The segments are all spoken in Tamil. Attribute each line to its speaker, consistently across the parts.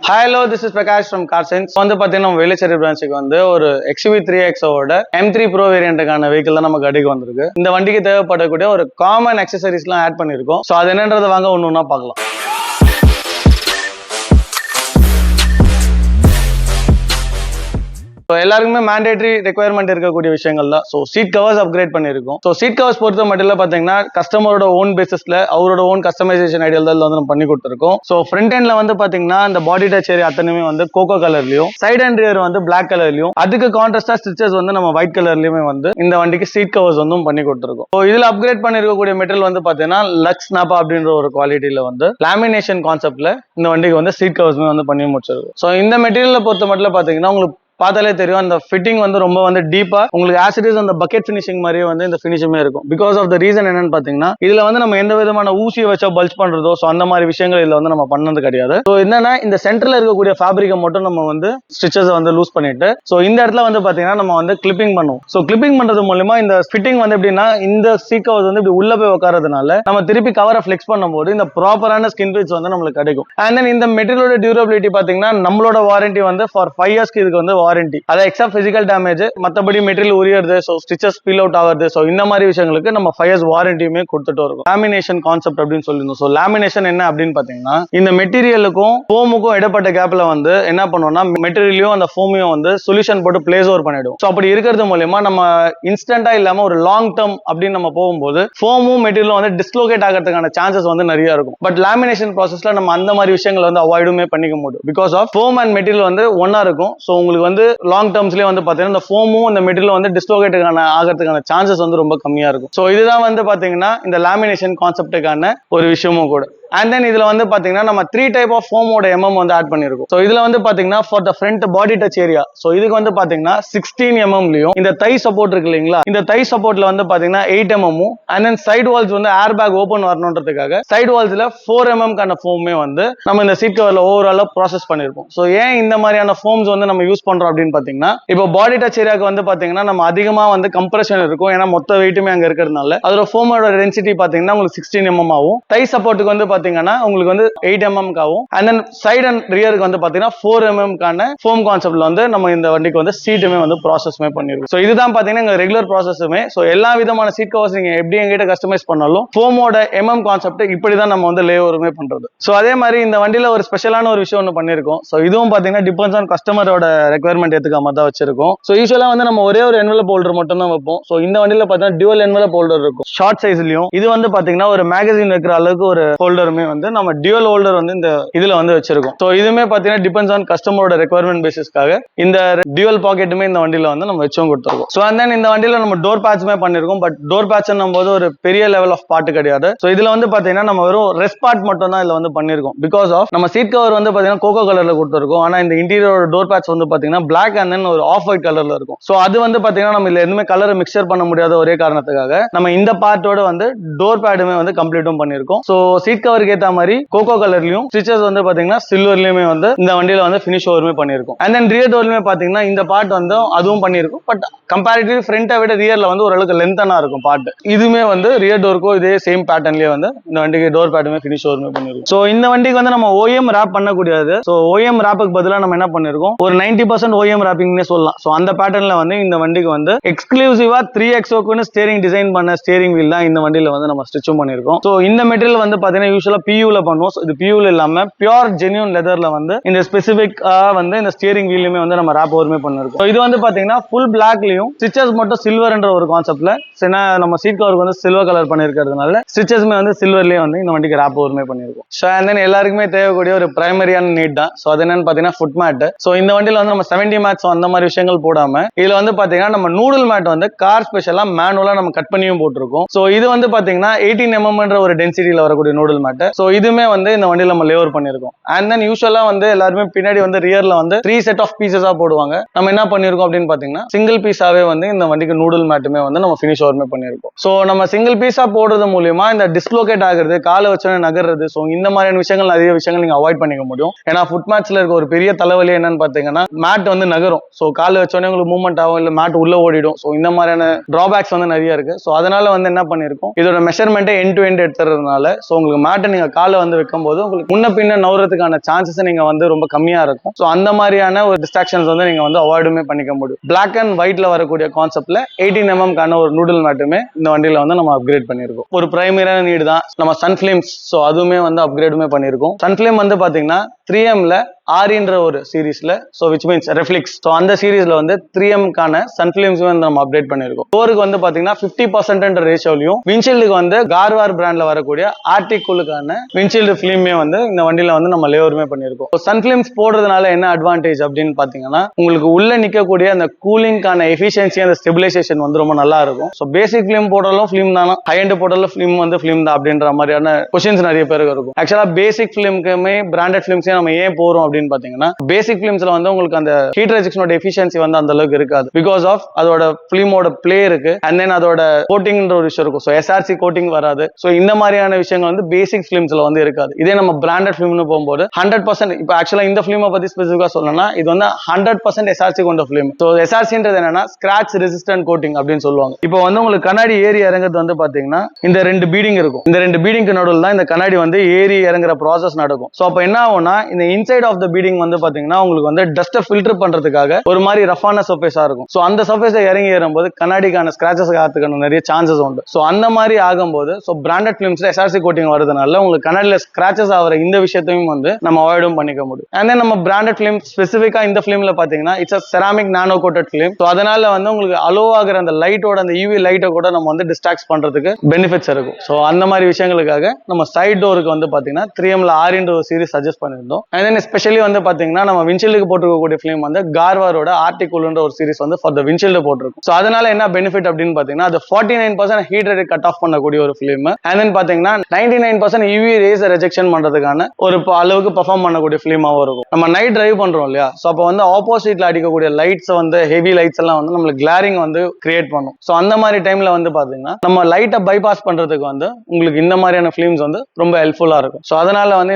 Speaker 1: Hi, hello, this is Prakash from Car Sense. வந்து பாத்தீங்கன்னா நம்ம வேலுச்சேரி பிரான்ச்சுக்கு வந்து ஒரு XUV3X ஓட M3 Pro வேரியண்ட்டுக்கான வெஹிக்கிள் தான் நம்ம கடைக்கு வந்திருக்கு. இந்த வண்டிக்கு தேவைப்படக்கூடிய ஒரு காமன் அக்சசரிஸ்லாம் ஆட் பண்ணியிருக்கோம். ஸோ அது என்னன்றதை வாங்க ஒன்று ஒன்றா பார்க்கலாம். ஸோ எல்லாருக்குமே மேண்டேட்டரி ரெக்யர்மெண்ட் இருக்கக்கூடிய விஷயங்கள் தான். ஸோ சீட் கவர்ஸ் அப்கிரேட் பண்ணியிருக்கோம். ஸோ சீட் கவர்ஸ் பொறுத்த மட்டும் இல்லை பார்த்தீங்கன்னா கஸ்டமரோட ஓன் பேசிஸ்ல அவரோட ஓன் கஸ்டமைசேஷன் ஐடியல் தான் வந்து நம்ம பண்ணி கொடுத்துருக்கோம். ஸோ ஃப்ரண்ட் எண்ட்ல வந்து பார்த்தீங்கன்னா இந்த பாடி டச் ஏரியா அத்தனையுமே வந்து கோகோ கலர்லையும், சைட் அண்ட் ரியர் வந்து பிளாக் கலர்லையும், அதுக்கு கான்ட்ராஸ்டா ஸ்டிச்சஸ் வந்து நம்ம ஒயிட் கலர்லயுமே வந்து இந்த வண்டிக்கு சீட் கவர்ஸ் வந்து பண்ணி கொடுத்துருக்கோம். ஸோ இதுல அப்கிரேட் பண்ணிருக்கக்கூடிய மெட்டீரியல் வந்து பார்த்தீங்கன்னா லக்ஸ் நாப்பா அப்படின்ற ஒரு குவாலிட்டியில வந்து லேமினேஷன் கான்செப்ட்ல இந்த வண்டிக்கு வந்து சீட் கவர்ஸ்மே வந்து பண்ணி முடிச்சிருக்கும். ஸோ இந்த மெட்டீரியலை பொறுத்த மட்டும் பார்த்தீங்கன்னா உங்களுக்கு பார்த்தாலே தெரியும் அந்த ஃபிட்டிங் வந்து ரொம்ப வந்து டீப்பா உங்களுக்கு ஆசிடிஸ் அந்த பக்கெட் ஃபினிஷிங் மாதிரியே வந்து இந்த ஃபினிஷுமே இருக்கும். பிகாஸ் ஆஃப் த ரீசன் என்னன்னு பாத்தீங்கன்னா இதுல வந்து நம்ம எந்த விதமான ஊசியை வச்சா பல்ஜ் பண்றதோ ஸோ அந்த மாதிரி விஷயங்கள் இதுல வந்து நம்ம பண்ணது கிடையாது. ஸோ என்னன்னா இந்த சென்டர்ல இருக்கக்கூடிய ஃபேப்ரிக்கை மட்டும் நம்ம வந்து ஸ்டிச்சஸ் வந்து லூஸ் பண்ணிட்டு ஸோ இந்த இடத்துல வந்து பாத்தீங்கன்னா நம்ம வந்து கிளிப்பிங் பண்ணுவோம். ஸோ கிளிப்பிங் பண்றது மூலமா இந்த ஃபிட்டிங் வந்து எப்படின்னா இந்த சீட் கவர்ஸ் வந்து இப்படி உள்ள போய் உட்காரதுனால நம்ம திருப்பி கவரை ஃபிளெக்ஸ் பண்ணும்போது இந்த ப்ராப்பரான ஸ்கின் ஃபிட்ஸ் வந்து நம்மளுக்கு கிடைக்கும். அண்ட் தென் இந்த மெட்டீரியலோட டியூரபிலிட்டி பாத்தீங்கன்னா நம்மளோட வாரண்டி வந்து ஃபார் 5 இயர்ஸ்க்கு இதுக்கு வந்து வாரண்டி. அதை எக்ஸப்ட் பிசிக்கல் டேமேஜ் மற்றபடி மெட்டீரியல் உரியறது ஸோ ஸ்டிச்சஸ் பீல் அவுட் ஆகுது ஸோ இந்த மாதிரி விஷயங்களுக்கு நம்ம 5 இயர்ஸ் வாரண்டியுமே கொடுத்துட்டு இருக்கும். லேமினேஷன் கான்செப்ட் அப்படின்னு சொல்லியிருந்தோம். ஸோ லேமினேஷன் என்ன அப்படின்னு பாத்தீங்கன்னா இந்த மெட்டீரியலுக்கும் ஃபோமுக்கும் இடைப்பட்ட கேப்ல வந்து என்ன பண்ணுவோம்னா மெட்டீரியலையும் அந்த ஃபோமையும் வந்து சொல்யூஷன் போட்டு பிளேஸ் ஓவர் பண்ணிடும். ஸோ அப்படி இருக்கிறது மூலமா நம்ம இன்ஸ்டன்டா இல்லாம ஒரு லாங் டேர்ம் அப்படின்னு நம்ம போகும்போது ஃபோமும் மெட்டீரியலும் வந்து டிஸ்லோகேட் ஆகிறதுக்கான சான்சஸ் வந்து நிறைய இருக்கும். பட் லேமினேஷன் ப்ராசஸ்ல நம்ம அந்த மாதிரி விஷயங்களை வந்து அவாய்டுமே பண்ணிக்க முடியும். Because of foam and material வந்து ஒன்னா இருக்கும். ஸோ உங்களுக்கு வந்து லாங் டேர்ம்ஸ்லயே வந்து பாத்தீங்கன்னா இந்த ஃபோமும் இந்த மெட்டீரியல் வந்து டிஸ்லோகேட் ஆகிறதுக்கான சான்சஸ் வந்து ரொம்ப கம்மியா இருக்கும். ஸோ இதுதான் வந்து பாத்தீங்கன்னா இந்த லேமினேஷன் கான்செப்டுக்கான ஒரு விஷயமும் கூட. அண்ட் தென் இதுல வந்து பாத்தீங்கன்னா நம்ம 3 டைப் ஆஃப் ஃபோமோட வந்து ஆட் பண்ணிருக்கோம். ஸோ இதுல வந்து பாத்தீங்கன்னா for the front body touch area so இதுக்கு வந்து பாத்தீங்கன்னா 16 mm இந்த தை சப்போர்ட் இருக்கு இல்லைங்களா, இந்த தை சப்போர்ட்ல வந்து பாத்தீங்கன்னா 8 mm and then side walls வந்து ஏர் பேக் ஓபன் வரணுன்றதுக்காக சைடு வால்ஸ்ல 4 mm கான ஃபோமே வந்து நம்ம இந்த சீட் கவர்ல ஓவராலா ப்ராசஸ் பண்ணிருக்கோம். ஸோ ஏன் இந்த மாதிரியான ஃபோம்ஸ் வந்து நம்ம யூஸ் பண்றோம் அப்படின்னு பாத்தீங்கன்னா இப்போ பாடி டச் ஏரியாவுக்கு வந்து பாத்தீங்கன்னா நம்ம அதிகமா வந்து கம்ப்ரஷன் இருக்கும். ஏன்னா மொத்த வெயிட்டுமே அங்க இருக்கிறதுனால அதோட ஃபோமோட டென்சிட்டி பாத்தீங்கன்னா உங்களுக்கு 16 mm ஆகும். தை சப்போர்ட்டுக்கு வந்து உங்களுக்கு வந்து 8 mm ஆகும். அண்ட் தென் சைடு அண்ட் ரியருக்கு வந்து பாத்தீங்கன்னா 4 mm கான ஃபோம் கான்செப்ட்ல வந்து நம்ம இந்த வண்டிக்கு வந்து சீட்டுமே வந்து ப்ராசஸ்மே பண்ணிருக்கோம். ஸோ இதுதான் பாத்தீங்கன்னா எங்க ரெகுலர் ப்ராசஸுமே. ஸோ எல்லா விதமான சீட் கவர்ஸ் நீங்க எப்படி எங்கிட்ட கஸ்டமைஸ் பண்ணாலும் ஃபோமோட கான்செப்ட் இப்படிதான் நம்ம வந்து லேவருமே பண்றது. ஸோ அதே மாதிரி இந்த வண்டியில ஒரு ஸ்பெஷலான ஒரு விஷயம் ஒன்று பண்ணிருக்கோம். ஸோ இதுவும் பாத்தீங்கன்னா டிபெண்ட்ஸ் ஆன் கஸ்டமரோட ரெக்யர்மெண்ட் ஏத்துக்க மாதிரி தான் வச்சிருக்கோம். ஸோ யூஸ்வலா வந்து நம்ம ஒரே ஒரு என்வலப் ஹோல்டர் மட்டும் தான் வைப்போம். ஸோ இந்த வண்டியில பாத்தீங்கன்னா டியூவல் என்வலப் ஹோல்டர் இருக்கும் ஷார்ட் சைஸ்லயும். இது வந்து பாத்தீங்கன்னா ஒரு மேகசின் வைக்கிற அளவுக்கு ஒரு ஹோல்டருமே வந்து நம்ம டியூவல் ஹோல்டர் வந்து இந்த இதுல வந்து வச்சிருக்கோம். ஸோ இதுமே பாத்தீங்கன்னா டிபெண்ட்ஸ் ஆன் கஸ்டமரோட ரெக்யர்மெண்ட் பேசிஸ்க்காக இந்த டியூவல் பாக்கெட்டுமே இந்த வண்டியில வந்து நம்ம வச்சும் கொடுத்துருக்கோம். ஸோ அண்ட் தென் இந்த வண்டியில நம்ம டோர் பேட்ச்மே பண்ணிருக்கோம். பட் டோர் பேட்ச் போது ஒரு பெரிய லெவல் ஆஃப் பார்ட் கிடையாது. ஸோ இதுல வந்து பாத்தீங்கன்னா நம்ம வெறும் ரெஸ்ட் பார்ட் மட்டும் தான் இதுல வந்து பண்ணிருக்கோம். பிகாஸ் ஆஃப் நம்ம சீட் கவர் வந்து பாத்தீங்கன்னா கோகோ கலர்ல கொடுத்துருக்கோம். ஆனா இந்த இன்டீரியர் டோர் பேட்ச் வந்து பாத்தீங்கன்னா பிளாக் அண்ட் தென் ஒரு ஆஃப் ஒயிட் கலர்ல இருக்கும். ஸோ அது வந்து பாத்தீங்கன்னா நம்ம இதுல எதுவுமே கலரை மிக்சர் பண்ண முடியாத ஒரே காரணத்துக்காக நம்ம இந்த பார்ட்டோட வந்து டோர் பேடுமே வந்து கம்ப்ளீட்டும் பண்ணிருக்கோம். ஸோ சீட் கவருக்கு ஏற்ற மாதிரி கோகோ கலர்லயும் ஸ்டிச்சஸ் வந்து பாத்தீங்கன்னா சில்வர்லயுமே வந்து இந்த வண்டியில வந்து ஃபினிஷ் ஓவருமே பண்ணிருக்கோம். அண்ட் தென் ரியர் டோர்லயுமே பாத்தீங்கன்னா இந்த பார்ட் வந்து அதுவும் பண்ணிருக்கும். பட் கம்பேரிட்டிவ் ஃப்ரண்ட்டை விட ரியர்ல வந்து ஓரளவுக்கு லென்த்தனா இருக்கும் பார்ட். இதுவுமே வந்து ரியர் டோருக்கும் இதே சேம் பேட்டர்ன்லயே வந்து இந்த வண்டிக்கு டோர் பேடுமே ஃபினிஷ் ஓவருமே பண்ணிருக்கும். ஸோ இந்த வண்டிக்கு வந்து நம்ம OEM ரேப் பண்ணக்கூடியது. ஸோ OEM ரேப்புக்கு பதிலாக நம்ம என்ன பண்ணிருக்கோம், ஒரு 90% OEM ரேப்பிங்னே சொல்லலாம். ஸோ அந்த பேட்டர்ன்ல வந்து இந்த வண்டிக்கு வந்து எக்ஸ்க்ளூசிவா 3XO ஸ்டேரிங் டிசைன் பண்ண ஸ்டேரிங் வீல் தான் இந்த வண்டியில வந்து நம்ம ஸ்டிச்சும் பண்ணிருக்கோம். ஸோ இந்த மெட்டீரியல் வந்து பாத்தீங்கன்னா யூஸ்வலா PU-ல பண்ணுவோம். இது PU-ல இல்லாம பியூர் ஜென்யூன் லெதர்ல வந்து இந்த ஸ்பெசிபிக்கா வந்து இந்த ஸ்டியரிங் வீலுமே வந்து நம்ம ரேப் ஓவருமே பண்ணிருக்கோம். இது வந்து பாத்தீங்கன்னா ஃபுல் பிளாக்லயும் ஸ்டிச்சஸ் மட்டும் சில்வர்ன்ற ஒரு கான்செப்ட்ல நம்ம சீட் கவருக்கு வந்து சில்வர் கலர் பண்ணிருக்கிறதுனால ஸ்டிச்சஸ்மே வந்து சில்வர்லயே வந்து இந்த வண்டிக்கு ரேப் ஓவருமே பண்ணிருக்கோம். ஸோ அண்ட் தென் எல்லாருக்குமே தேவைக்கூடிய ஒரு பிரைமரியான நீட் தான். ஸோ அது என்னன்னு பாத்தீங்கன்னா ஃபுட் மேட். ஸோ இந்த வண்டியில வந்து நம்ம 70 மேட்ஸ் அந்த மாதிரி விஷயங்கள் போடாம இதுல வந்து பாத்தீங்கன்னா நம்ம நூடுல் மேட் வந்து கார் ஸ்பெஷலா மேனுவலா நம்ம கட் பண்ணியும் போட்டிருக்கோம். ஸோ இது வந்து பாத்தீங்கன்னா 18 mm ஒரு டென்சிட்டியில வரக்கூடிய நூடுல் மேட். ஸோ இதுமே வந்து இந்த வண்டியில நம்ம லேவர் பண்ணிருக்கோம். அண்ட் தென் யூஸ்வலா வந்து எல்லாருமே பின்னாடி வந்து ரியர்ல வந்து 3 செட் ஆஃப் பீசஸா போடுவாங்க. நம்ம என்ன பண்ணிருக்கோம் அப்படின்னு பாத்தீங்கன்னா சிங்கிள் பீஸாவே வந்து இந்த வண்டிக்கு நூடுல் மேட்டுமே வந்து நம்ம ஃபினிஷ் ஓவருமே பண்ணிருக்கோம். ஸோ நம்ம சிங்கிள் பீஸா போடுறது மூலியமா இந்த டிஸ்லோகேட் ஆகுறது, காலை வச்சோன்னே நகர்றது, ஸோ இந்த மாதிரியான விஷயங்கள் நிறைய விஷயங்கள் நீங்க அவாய்ட் பண்ணிக்க முடியும். ஏன்னா ஃபுட் மேட்ச்ல இருக்க ஒரு பெரிய தலைவலி என்னன்னு பாத்தீங்கன்னா மேட் வந்து நகரும். ஸோ காலை வச்சோன்னே உங்களுக்கு மூவ்மெண்ட் ஆகும், இல்ல மேட் உள்ள ஓடிடும். ஸோ இந்த மாதிரியான டிராபேக்ஸ் வந்து நிறைய இருக்கு. ஸோ அதனால வந்து என்ன பண்ணிருக்கோம், இதோட மெஷர்மெண்ட்டை எண்ட் டு எண்ட் எடுத்துறதுனால ஸோ உங்களுக்கு மேட் மேட்டை நீங்க காலை வந்து வைக்கும் போது உங்களுக்கு முன்ன பின்ன நவுறதுக்கான சான்சஸ் நீங்க வந்து ரொம்ப கம்மியா இருக்கும். ஸோ அந்த மாதிரியான ஒரு டிஸ்ட்ராக்ஷன்ஸ் வந்து நீங்க வந்து அவாய்டுமே பண்ணிக்க முடியும். பிளாக் அண்ட் ஒயிட்ல வரக்கூடிய கான்செப்ட்ல 18mm கான ஒரு நூடல் மேட்டுமே இந்த வண்டியில வந்து நம்ம அப்கிரேட் பண்ணிருக்கோம். ஒரு பிரைமரியான நீடு தான் நம்ம சன்ஃபிளேம்ஸ், ஸோ அதுவுமே வந்து அப்கிரேடுமே பண்ணிருக்கோம். சன்ஃபிளேம் வந்து பாத்தீங்கன்னா 3Mல ஆரின்ற ஒரு சீரீஸ்ல, ஸோ விச் மீன்ஸ் ரெஃப்ளிக்ஸ், ஸோ அந்த சீரீஸ்ல வந்து 3M கான சன்ஃபிளேம்ஸ் வந்து நம்ம அப்டேட் பண்ணிருக்கோம். டோருக்கு வந்து பாத்தீங்கன்னா 50% ரேஷியோலையும், விண்ட்ஷீல்டுக்கு வந்து கார்வார் பிராண்ட்ல வரக்கூடிய ஆர்டிகுலுக்கான விண்ட்ஷீல்டு ஃபிலிமே வந்து இந்த வண்டியில வந்து நம்ம லேவருமே பண்ணிருக்கோம். சன்ஃபிளேம்ஸ் போடுறதுனால என்ன அட்வான்டேஜ் அப்படின்னு பாத்தீங்கன்னா, உங்களுக்கு உள்ள நிக்கக்கூடிய அந்த கூலிங்கான எஃபிஷியன்சி அந்த ஸ்டெபிலைசேஷன் வந்து ரொம்ப நல்லா இருக்கும். ஸோ பேசிக் ஃபிலிம் போடுறதும் ஃபிலிம் தானா, ஹை எண்ட் போடுறதும் ஃபிலிம் வந்து ஃபிலிம் தான் அப்படின்ற மாதிரியான கொஸ்டின்ஸ் நிறைய பேருக்கு இருக்கும். ஆக்சுவலா பேசிக் ஃபிலிம்க்குமே பிராண்டட் ஃபிலிம்ஸே நம்ம ஏன் போறோம் அப்படின்னு பாத்தீங்கன்னா, பேசிக் ஃபிலிம்ஸ்ல வந்து உங்களுக்கு அந்த ஹீட் ரெஜெக்ஷனோட எஃபிஷியன்சி வந்து அந்த அளவுக்கு இருக்காது. பிகாஸ் ஆஃப் அதோட ஃபிலிமோட பிளே இருக்கு, அண்ட் தென் அதோட கோட்டிங்ன்ற ஒரு விஷயம் இருக்கும். ஸோ எஸ்ஆர்சி கோட்டிங் வராது. ஸோ இந்த மாதிரியான விஷயங்கள் வந்து பேசிக் ஃபிலிம்ஸ்ல வந்து இருக்காது. இதே நம்ம பிராண்டட் ஃபிலிம்னு போகும்போது 100%, இப்போ ஆக்சுவலா இந்த ஃபிலிமை பத்தி ஸ்பெசிஃபிக்கா சொல்லணும்னா, இது வந்து 100% எஸ்ஆர்சி கொண்ட ஃபிலிம். ஸோ எஸ்ஆர்சின்றது என்னன்னா ஸ்கிராச் ரெசிஸ்டன்ட் கோட்டிங் அப்படின்னு சொல்லுவாங்க. இப்போ வந்து உங்களுக்கு கண்ணாடி ஏறி இறங்குறது வந்து பாத்தீங்கன்னா இந்த 2 பீடிங் இருக்கும். இந்த 2 பீடிங்க்கு நடுவில் தான் இந்த கண்ணாடி வந்து ஏறி இறங்குற ப்ராசஸ் நடக்கும். ஸோ அப்போ என்ன ஆகும்னா, இந்த இன்சைட் ஆஃப் த பீடிங் வந்து பாத்தீங்கன்னா உங்களுக்கு வந்து டஸ்ட்டை ஃபில்டர் பண்றதுக்காக ஒரு மாதிரி ரஃபான சர்ஃபேஸா இருக்கும். ஸோ அந்த சர்ஃபேஸை இறங்கி ஏறும்போது கண்ணாடிக்கான ஸ்கிராச்சஸ் ஆகிறதுக்கான நிறைய சான்சஸ் உண்டு. ஸோ அந்த மாதிரி ஆகும்போது ஸோ பிராண்டட் ஃபிலிம்ஸ்ல எஸ்ஆர்சி கோட்டிங் வரதுனால உங்களுக்கு கண்ணாடியில் ஸ்கிராச்சஸ் ஆகிற இந்த விஷயத்தையும் வந்து நம்ம அவாய்டும் பண்ணிக்க முடியும். அண்ட் தென் நம்ம பிராண்டட் ஃபிலிம் ஸ்பெசிஃபிக்கா இந்த ஃபிலிம்ல பாத்தீங்கன்னா it's a ceramic nano coated film. So அதனால வந்து உங்களுக்கு அலோ ஆகிற அந்த லைட்டோட அந்த யூவி லைட்டை கூட நம்ம வந்து டிஸ்ட்ராக்ட் பண்றதுக்கு பெனிஃபிட்ஸ் இருக்கும். ஸோ அந்த மாதிரி விஷயங்களுக்காக நம்ம சைட் டோருக்கு வந்து பாத்தீங்கன்னா 3Mல ஆரின்ற ஒரு சீரிஸ் சஜஸ்ட் பண்ணிருந்தோம். அண்ட் தென் எஸ்பெஷலி வந்து பாத்தீங்கன்னா நம்ம விண்ட்ஷீல்டுக்கு போட்டுக்கக்கூடிய ஃபிலிம் வந்து கார்வாரோட ஆர்டிகுல்ன்ற ஒரு சீரிஸ் வந்து ஃபார் த விண்ட்ஷீல்டு போட்டிருக்கும். ஸோ அதனால என்ன பெனிஃபிட் அப்படின்னு பாத்தீங்கன்னா, அது 49% ஹீட் ரேட் கட் ஆஃப் பண்ணக்கூடிய ஒரு ஃபிலிம். அண்ட் தென் பாத்தீங்கன்னா 99% யூவி ரேஸ் ரிஜெக்ஷன் பண்றதுக்கான ஒரு அளவுக்கு பெர்ஃபார்ம் பண்ணக்கூடிய ஃபிலிமாவும் இருக்கும். நம்ம நைட் டிரைவ் பண்றோம் இல்லையா, ஸோ அப்போ வந்து ஆப்போசிட்ல அடிக்கக்கூடிய லைட்ஸ் வந்து ஹெவி லைட்ஸ் எல்லாம் வந்து நம்மளுக்கு கிளாரிங் வந்து கிரியேட் பண்ணும். ஸோ அந்த மாதிரி டைம்ல வந்து பாத்தீங்கன்னா நம்ம லைட்டை பைபாஸ் பண்றதுக்கு வந்து உங்களுக்கு இந்த மாதிரியான ஃபிலிம்ஸ் வந்து ரொம்ப ஹெல்ப்ஃபுல்லா இருக்கும். ஸோ அதனால வந்து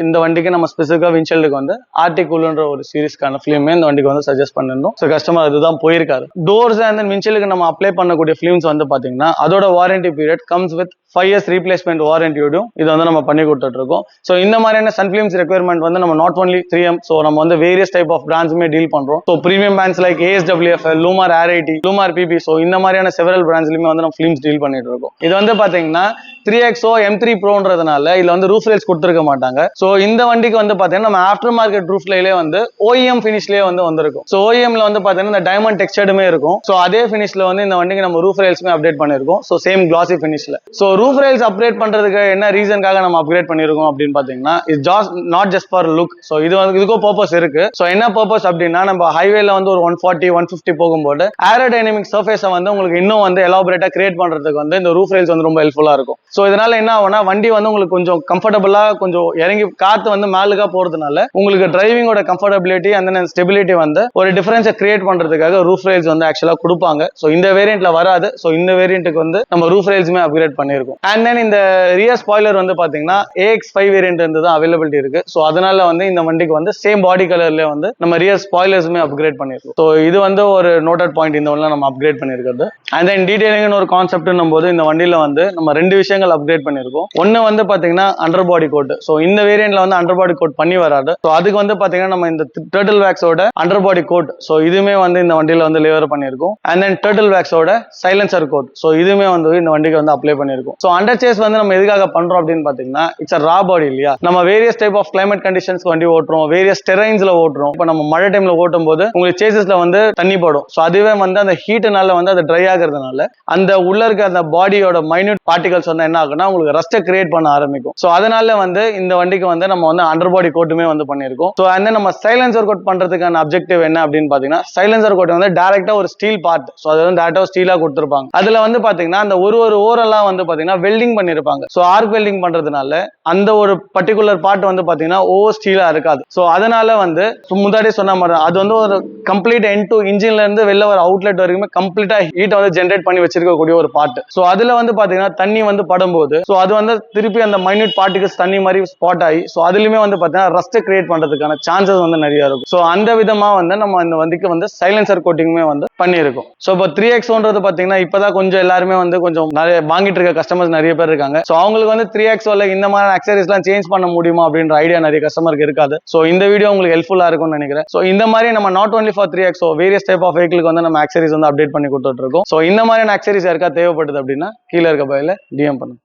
Speaker 1: இந்த வண்டிக்கு நம்ம ஸ்பெசிஃபிக்கா விண்ட்ஷீல்டுக்கு வந்து ஆர்டிகுல்ன்ற ஒரு சீரிஸ்க்கான ஃபிலிமே இந்த வண்டிக்கு வந்து சஜஸ்ட் பண்ணிருந்தோம். ஸோ கஸ்டமர் அதுதான் போயிருக்காரு. டோர்ஸ் அண்ட் தென் விண்ட்ஷீல்டுக்கு நம்ம அப்ளை பண்ணக்கூடிய ஃபிலிம்ஸ் வந்து பாத்தீங்கன்னா அதோட warranty period comes with 5 years replacement வாரண்டியோடும் இது வந்து நம்ம பண்ணி கொடுத்துட்டு இருக்கோம். ஸோ இந்த மாதிரியான சன்ஃபிலிம்ஸ் ரெக்யர்மெண்ட் வந்து நம்ம நாட் ஒன்லி 3M, ஸோ நம்ம வந்து வேரியஸ் டைப் ஆஃப் பிராண்ட்ஸுமே டீல் பண்றோம். So premium brands like ASWFL, லூமார் RIT, லூமார் PP, so இந்த மாதிரியான செவரல் பிராண்ட்ஸ்லயுமே வந்து நம்ம ஃபிலிம்ஸ் டீல் பண்ணிட்டு இருக்கோம். இது வந்து பாத்தீங்கன்னா 3XO M3 Proன்றதுனால இதுல வந்து ரூஃப் ரேல்ஸ் கொடுத்துருக்க மாட்டாங்க. ஸோ இந்த வண்டிக்கு வந்து பாத்தீங்கன்னா நம்ம ஆஃப்டர் மார்க்கெட் ரூஃப்லேயே வந்து OEM ஃபினிஷ்லேயே வந்து வந்திருக்கும். ஸோ OEMல வந்து பாத்தீங்கன்னா இந்த டைமண்ட் டெக்ஸ்டர்டுமே இருக்கும். ஸோ அதே ஃபினிஷ்ல வந்து இந்த வண்டிக்கு நம்ம ரூஃப் ரேல்ஸ்மே அப்டேட் பண்ணிருக்கோம். ஸோ சேம் கிளாசி ஃபினிஷ்ல. ஸோ ரூஃப் ரேல்ஸ் அப்கிரேட் பண்றதுக்கு என்ன ரீசன்காக நம்ம அப்கிரேட் பண்ணிருக்கோம் அப்படின்னு பாத்தீங்கன்னா, it's not just for look. So இது வந்து இதுக்கும் பர்பஸ் இருக்கு. ஸோ என்ன பர்பஸ் அப்படின்னா, நம்ம ஹைவேல வந்து ஒரு 140, 150 போகும்போது ஏரோடைனமிக் சர்ஃபேஸை வந்து உங்களுக்கு இன்னும் வந்து எலாபரேட்டா கிரியேட் பண்றதுக்கு வந்து இந்த ரூஃப் ரேல்ஸ் வந்து ரொம்ப ஹெல்ப்ஃபுல்லா இருக்கும். ஸோ இதனால என்ன ஆகும்னா, வண்டி வந்து உங்களுக்கு கொஞ்சம் கம்ஃபர்டபுளா கொஞ்சம் இறங்கி காத்து வந்து மேலுக்கா போறதுனால உங்களுக்கு டிரைவிங்கோட கம்ஃபர்டபிலிட்டி அந்த ஸ்டெபிலிட்டி வந்து ஒரு டிஃபரன்ஸை கிரியேட் பண்றதுக்காக ரூஃப் ரேல்ஸ் வந்து ஆக்சுவலா கொடுப்பாங்க. ஸோ இந்த வேரியன்ட்ல வராது. ஸோ இந்த வேரியன்ட்டுக்கு வந்து நம்ம ரூஃப் ரேல்ஸுமே அப்கிரேட் பண்ணிருக்கோம். அண்ட் தென் இந்த ரியர் ஸ்பாய்லர் வந்து பாத்தீங்கன்னா AX5 வேரியன்ட் இருந்து தான் அவைலபிலிட்டி இருக்கு. ஸோ அதனால வந்து இந்த வண்டிக்கு வந்து சேம் பாடி கலர்ல வந்து நம்ம ரியர் ஸ்பாய்லர்ஸுமே அப்கிரேட் பண்ணிருக்கோம். ஸோ இது வந்து ஒரு நோட்டட் பாயிண்ட் இந்த ஒன்று நம்ம அப்கிரேட் பண்ணிருக்கிறது. அண்ட் தென் டீடைலிங் ஒரு கான்செப்ட்னும் போது இந்த வண்டியில வந்து நம்ம 2 விஷயங்கள் அப்கிரேட் பண்ணிருக்கோம். ஒன்னு வந்து பாத்தீங்கன்னா அண்டர் பாடி கோட். ஸோ இந்த வேரியன்ட்ல வந்து அண்டர் பாடி கோட் பண்ணி வராது. ஸோ அதுக்கு வந்து பாத்தீங்கன்னா நம்ம இந்த டர்ட்டில் வேக்ஸோட அண்டர் பாடி கோட், ஸோ இதுவுமே வந்து இந்த வண்டியில வந்து லேவர் பண்ணிருக்கோம். அண்ட் தென் டர்ட்டில் வேக்ஸோட சைலன்சர் கோட், ஸோ இதுவுமே வந்து இந்த வண்டிக்கு வந்து அப்ளை பண்ணிருக்கோம். ஸோ அண்டர் சேஸ் வந்து நம்ம எதுக்காக பண்றோம் அப்படின்னு பாத்தீங்கன்னா, இட்ஸ் ரா பாடி இல்லையா, நம்ம various type of climate conditions வண்டி ஓட்டுறோம், வேரியஸ் டெரைன்ஸ்ல ஓட்டுறோம். இப்போ நம்ம மழை டைம்ல ஓட்டும் போது உங்களுக்கு சேசஸ்ல வந்து தண்ணி படும். ஸோ அதுவே வந்து அந்த ஹீட்னால வந்து அது ட்ரை ஆகிறதுனால அந்த உள்ள இருக்க அந்த பாடியோட மைன்யூட் பார்ட்டிகல்ஸ் வந்து என்ன ஆகுனா உங்களுக்கு ரஸ்ட்டை கிரியேட் பண்ண ஆரம்பிக்கும். ஸோ அதனால வந்து இந்த வண்டிக்கு வந்து நம்ம வந்து அண்டர் பாடி கோட்டுமே வந்து பண்ணிருக்கோம். ஸோ அந்த நம்ம சைலன்சர் கோட் பண்றதுக்கான அப்ஜெக்டிவ் என்ன அப்படின்னு பாத்தீங்கன்னா, சைலன்சர் கோட் வந்து டைரக்டா ஒரு ஸ்டீல் பார்ட், ஸோ அது வந்து டேரக்டா ஸ்டீலா கொடுத்துருப்பாங்க. அதுல வந்து பாத்தீங்கன்னா அந்த ஒரு ஓரெல்லாம் வந்து பாத்தீங்கன்னா வெல்டிங் பண்ணிருப்பாங்க. ஸோ ஆர்க் வெல்டிங் பண்றதுனால அந்த ஒரு பர்டிகுலர் பார்ட் வந்து பாத்தீங்கன்னா ஓவர் ஸ்டீலா இருக்காது. ஸோ அதனால வந்து முன்னாடியே சொன்ன மாதிரி அது வந்து ஒரு கம்ப்ளீட் எண்ட் டு இன்ஜின்ல இருந்து வெளில வர அவுட்லெட் வரைக்குமே கம்ப்ளீட்டா ஹீட் வந்து ஜென்ரேட் பண்ணி வச்சிருக்கக்கூடிய ஒரு பார்ட். ஸோ அதுல வந்து பாத்தீங்கன்னா தண்ணி வந்து படும்போது ஸோ அது வந்து திருப்பி அந்த மைன்யூட் பார்ட்டிகல்ஸ் தண்ணி மாதிரி ஸ்பாட் ஆகி ஸோ அதுலயுமே வந்து பாத்தீங்கன்னா ரஸ்ட் கிரியேட் கிரியேட் பண்றதுக்கான சான்சஸ் வந்து நிறைய இருக்கும். ஸோ அந்த விதமா வந்து நம்ம இந்த வண்டிக்கு வந்து சைலன்சர் கோட்டிங்குமே வந்து பண்ணியிருக்கோம். ஸோ இப்போ 3XO பாத்தீங்கன்னா இப்பதான் கொஞ்சம் எல்லாருமே வந்து கொஞ்சம் நிறைய வாங்கிட்டு இருக்க கஸ்டமர்ஸ் நிறைய பேர் இருக்காங்க. ஸோ அவங்களுக்கு வந்து 3XO இந்த மாதிரி அக்சரிஸ்லாம் சேஞ்ச் பண்ண முடியுமா அப்படின்ற ஐடியா நிறைய கஸ்டமருக்கு இருக்காது. ஸோ இந்த வீடியோ உங்களுக்கு ஹெல்ப்ஃபுல்லா இருக்கும்னு நினைக்கிறேன். ஸோ இந்த மாதிரி நம்ம not only for 3XO various type of வெஹிக்கிளுக்கு வந்து நம்ம அக்சரிஸ் வந்து அப்டேட் பண்ணி கொடுத்துட்டு இருக்கோம். ஸோ இந்த மாதிரியான அக்சரிஸ் யாருக்கா தேவைப்படுது அப்படின்னா கீழே இருக்க பையில DM பண்ணுங்க.